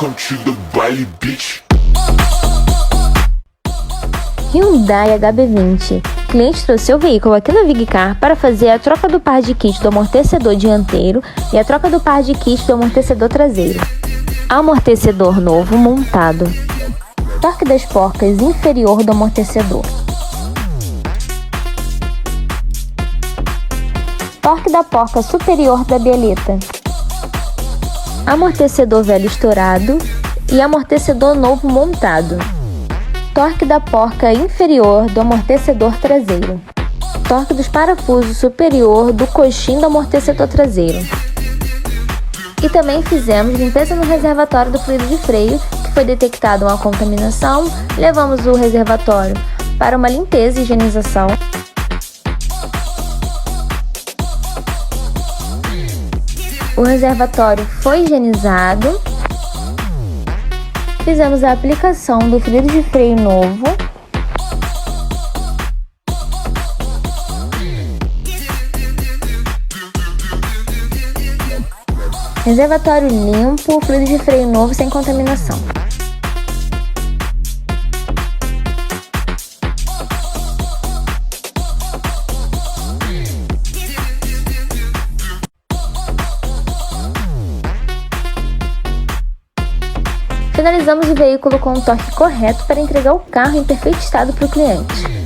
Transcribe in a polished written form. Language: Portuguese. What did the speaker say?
Welcome to the baile, bitch. Hyundai HB20. O cliente trouxe seu veículo aqui na VigCar para fazer a troca do par de kit do amortecedor dianteiro e a troca do par de kit do amortecedor traseiro. Amortecedor novo montado. Torque das porcas inferior do amortecedor. Torque da porca superior da bieleta. Amortecedor velho estourado e amortecedor novo montado. Torque da porca inferior do amortecedor traseiro. Torque dos parafusos superior do coxim do amortecedor traseiro. E também fizemos limpeza no reservatório do fluido de freio, que foi detectada uma contaminação. Levamos o reservatório para uma limpeza e higienização. O reservatório foi higienizado. Fizemos a aplicação do fluido de freio novo. Reservatório limpo, fluido de freio novo sem contaminação. Finalizamos o veículo com o torque correto para entregar o carro em perfeito estado para o cliente.